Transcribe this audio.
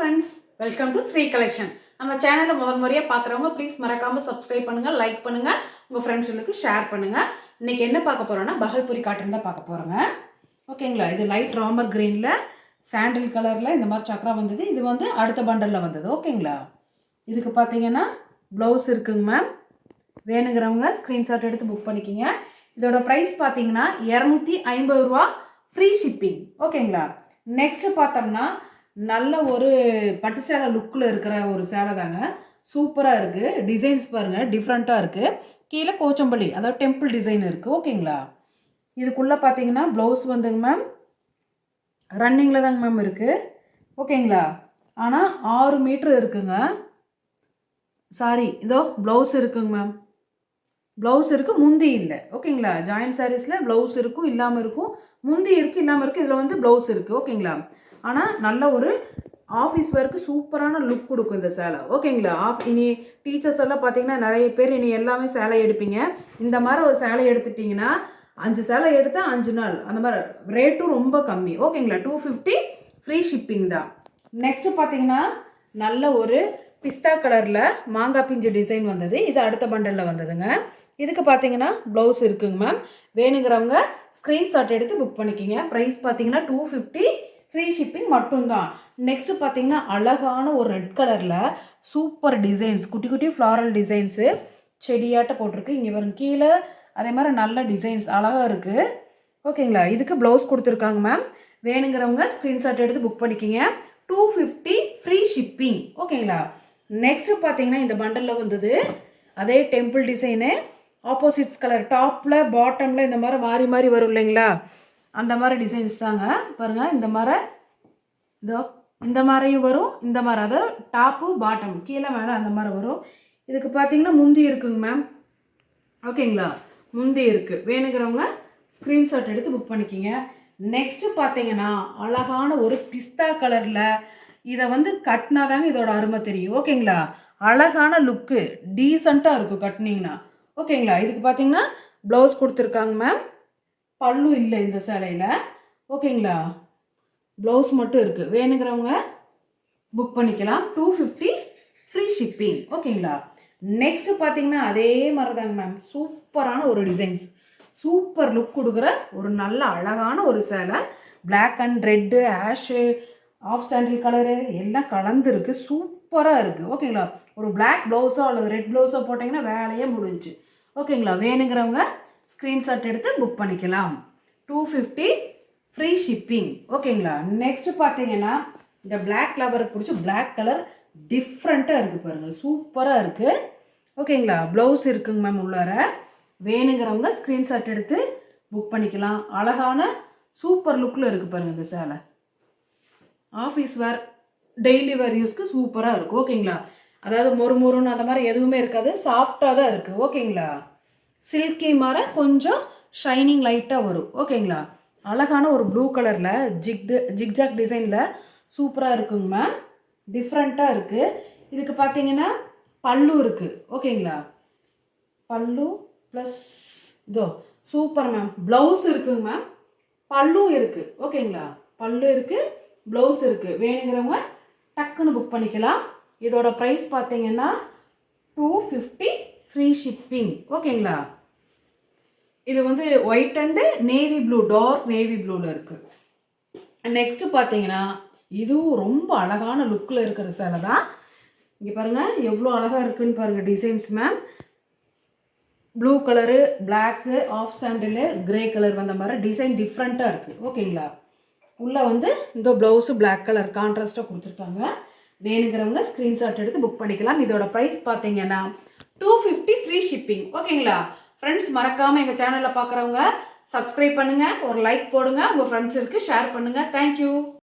Friends, welcome to Sri collection. நம்ம சேனலை முதல் முறையாக பார்க்குறவங்க ப்ளீஸ் மறக்காமல் சப்ஸ்கிரைப் பண்ணுங்கள், லைக் பண்ணுங்கள், உங்கள் ஃப்ரெண்ட்ஸுங்களுக்கு ஷேர் பண்ணுங்கள். இன்றைக்கி என்ன பார்க்க போகிறோன்னா பகல்புரி காட்டன் தான் பார்க்க போகிறோங்க. ஓகேங்களா? இது லைட் ராமர் க்ரீனில் சாண்டில் கலரில் இந்த மாதிரி சக்கரா வந்தது. இது வந்து அடுத்த பண்டலில் வந்தது. ஓகேங்களா? இதுக்கு பார்த்தீங்கன்னா ப்ளவுஸ் இருக்குங்க மேம். வேணுங்கிறவங்க ஸ்க்ரீன்ஷாட் எடுத்து புக் பண்ணிக்கிங்க. இதோட ப்ரைஸ் பார்த்தீங்கன்னா 250 ரூபா, ஃப்ரீ ஷிப்பிங். ஓகேங்களா? நெக்ஸ்ட்டு பார்த்தோம்னா நல்ல ஒரு பட்டு சேலை லுக்கில் இருக்கிற ஒரு சேலை தாங்க. சூப்பராக இருக்குது. டிசைன்ஸ் பாருங்கள், டிஃப்ரெண்ட்டாக இருக்குது. கீழே கோச்சம்பள்ளி, அதாவது டெம்பிள் டிசைன் இருக்குது. ஓகேங்களா? இதுக்குள்ளே பார்த்தீங்கன்னா ப்ளவுஸ் வந்துங்க மேம் ரன்னிங்கில் தாங்க மேம் இருக்குது. ஓகேங்களா? ஆனால் 6 மீட்ரு இருக்குங்க. சாரி, இதோ ப்ளவுஸ் இருக்குங்க மேம். ப்ளவுஸ் இருக்குது, முந்தி இல்லை. ஓகேங்களா? ஜாயின்ட் சாரீஸில் ப்ளவுஸ் இருக்கும், இல்லாமல் இருக்கும். முந்தி இருக்குது, இல்லாமல் இருக்குது. இதில் வந்து ப்ளவுஸ் இருக்குது. ஓகேங்களா? ஆனால் நல்ல ஒரு ஆஃபீஸ் ஒர்க்கு சூப்பரான லுக் கொடுக்கும் இந்த சேலை. ஓகேங்களா? இனி டீச்சர்ஸ் எல்லாம் பார்த்தீங்கன்னா நிறைய பேர் இனி எல்லாமே சேலை எடுப்பீங்க. இந்த மாதிரி ஒரு சேலை எடுத்துட்டிங்கன்னா 5 சேலை எடுத்தால் 5 நாள். அந்த மாதிரி ரேட்டும் ரொம்ப கம்மி. ஓகேங்களா? 250 ஃப்ரீ ஷிப்பிங் தான். நெக்ஸ்ட்டு பார்த்தீங்கன்னா நல்ல ஒரு பிஸ்தா கலரில் மாங்காய் பிஞ்சு டிசைன் வந்தது. இது அடுத்த பண்டலில் வந்ததுங்க. இதுக்கு பார்த்தீங்கன்னா ப்ளவுஸ் இருக்குங்க மேம். வேணுங்கிறவங்க ஸ்க்ரீன்ஷாட் எடுத்து புக் பண்ணிக்கிங்க. ப்ரைஸ் பார்த்தீங்கன்னா 250 ஃப்ரீ ஷிப்பிங் மட்டும்தான். நெக்ஸ்ட்டு பார்த்தீங்கன்னா அழகான ஒரு ரெட் கலரில் சூப்பர் டிசைன்ஸ், குட்டி குட்டி ஃப்ளாரல் டிசைன்ஸு செடியாட்ட போட்டிருக்கு. இங்கே வரும் கீழே அதே மாதிரி நல்ல டிசைன்ஸ் அழகாக இருக்குது. ஓகேங்களா? இதுக்கு ப்ளவுஸ் கொடுத்துருக்காங்க மேம். வேணுங்கிறவங்க ஸ்க்ரீன்ஷாட் எடுத்து புக் பண்ணிக்கிங்க. 250 ஃப்ரீ ஷிப்பிங். ஓகேங்களா? நெக்ஸ்ட்டு பார்த்தீங்கன்னா இந்த பண்டலில் வந்தது அதே டெம்பிள் டிசைனு, ஆப்போசிட்ஸ் கலர், டாப்பில் பாட்டமில் இந்த மாதிரி மாறி மாறி வரும் இல்லைங்களா? அந்த மாதிரி டிசைன்ஸ் தாங்க. பாருங்கள், இந்த மாதிரி இதோ இந்த மாதிரியும் வரும், இந்த மாதிரி, அதாவது டாப்பு பாட்டம் கீழே மேலே அந்த மாதிரி வரும். இதுக்கு பார்த்தீங்கன்னா முந்தி இருக்குங்க மேம். ஓகேங்களா? முந்தி இருக்குது. வேணுங்கிறவங்க ஸ்க்ரீன்ஷாட் எடுத்து புக் பண்ணிக்கிங்க. நெக்ஸ்ட்டு பார்த்தீங்கன்னா அழகான ஒரு பிஸ்தா கலரில் இதை வந்து கட்டினா தாங்க இதோட அருமை தெரியும். ஓகேங்களா? அழகான லுக்கு, டீசெண்டாக இருக்கும் கட்டினீங்கன்னா. ஓகேங்களா? இதுக்கு பார்த்தீங்கன்னா ப்ளவுஸ் கொடுத்துருக்காங்க மேம். பல்லு இல்லை இந்த சேலையில். ஓகேங்களா? ப்ளவுஸ் மட்டும் இருக்குது. வேணுங்கிறவங்க புக் பண்ணிக்கலாம். 250 ஃப்ரீ ஷிப்பிங். ஓகேங்களா? நெக்ஸ்ட்டு பார்த்தீங்கன்னா அதே மாதிரி தாங்க மேம். சூப்பரான ஒரு டிசைன்ஸ், சூப்பர் லுக் கொடுக்குற ஒரு நல்ல அழகான ஒரு சேலை. Black and red, ash, off sandal colour எல்லாம் கலந்துருக்கு. சூப்பராக இருக்குது. ஓகேங்களா? ஒரு பிளாக் ப்ளவுஸோ அல்லது ரெட் ப்ளவுஸோ போட்டிங்கன்னா வேலையே முடிஞ்சு. ஓகேங்களா? வேணுங்கிறவங்க ஸ்க்ரீன்ஷாட் எடுத்து புக் பண்ணிக்கலாம். 250 ஃப்ரீ ஷிப்பிங். ஓகேங்களா? நெக்ஸ்ட்டு பார்த்தீங்கன்னா இந்த பிளாக் கலருக்கு பிடிச்ச பிளாக் கலர் டிஃப்ரெண்ட்டாக இருக்குது பாருங்கள். சூப்பராக இருக்குது. ஓகேங்களா? ப்ளவுஸ் இருக்குங்க மேம் உள்ளார. வேணுங்கிறவங்க ஸ்க்ரீன்ஷாட் எடுத்து புக் பண்ணிக்கலாம். அழகான சூப்பர் லுக்கில் இருக்குது பாருங்கள் இந்த சேலை. ஆஃபீஸ் வேர், டெய்லி வேர் யூஸ்க்கு சூப்பராக இருக்கும். ஓகேங்களா? அதாவது மொறுன்னு அந்த மாதிரி எதுவுமே இருக்காது, சாஃப்டாக தான் இருக்குது. ஓகேங்களா? சில்கி மாதிரி கொஞ்சம் ஷைனிங் லைட்டாக வரும். ஓகேங்களா? அழகான ஒரு ப்ளூ கலரில் ஜிக்ஜாக் டிசைனில் சூப்பராக இருக்குங்க மேம். டிஃப்ரெண்ட்டாக இருக்குது. இதுக்கு பார்த்தீங்கன்னா பல்லு இருக்குது. ஓகேங்களா? பல்லு ப்ளஸ் இதோ சூப்பர் மேம். ப்ளவுஸ் இருக்குங்க மேம். பல்லும் இருக்குது. ஓகேங்களா? பல்லு இருக்குது, ப்ளவுஸ் இருக்குது. வேணுங்கிறவங்க டக்குன்னு புக் பண்ணிக்கலாம். இதோட ப்ரைஸ் பார்த்தீங்கன்னா 250 ஃப்ரீ ஷிப்பிங். ஓகேங்களா? இது வந்து white and navy blue, dark navy ப்ளூவில் இருக்குது. நெக்ஸ்ட்டு பார்த்தீங்கன்னா இதுவும் ரொம்ப அழகான லுக்கில் இருக்கிற சேலை தான். இங்கே பாருங்கள் எவ்வளோ அழகாக இருக்குதுன்னு பாருங்கள் designs ma'am. Blue colour, black, off sandal, grey colour வந்த மாதிரி டிசைன் டிஃப்ரெண்ட்டாக இருக்குது. ஓகேங்களா? உள்ளே வந்து இந்த ப்ளவுஸு பிளாக் கலர் கான்ட்ராஸ்ட்டாக கொடுத்துருக்காங்க. வேணுங்கிறவங்க ஸ்க்ரீன்ஷாட் எடுத்து புக் பண்ணிக்கலாம். இதோட ப்ரைஸ் பார்த்தீங்கன்னா 250 ஃப்ரீ ஷிப்பிங். ஓகேங்களா? ஃப்ரெண்ட்ஸ், மறக்காமல் எங்கள் சேனலில் பார்க்குறவங்க சப்ஸ்கிரைப் பண்ணுங்கள், ஒரு லைக் போடுங்க, உங்கள் ஃப்ரெண்ட்ஸுக்கு ஷேர் பண்ணுங்கள். தேங்க்யூ.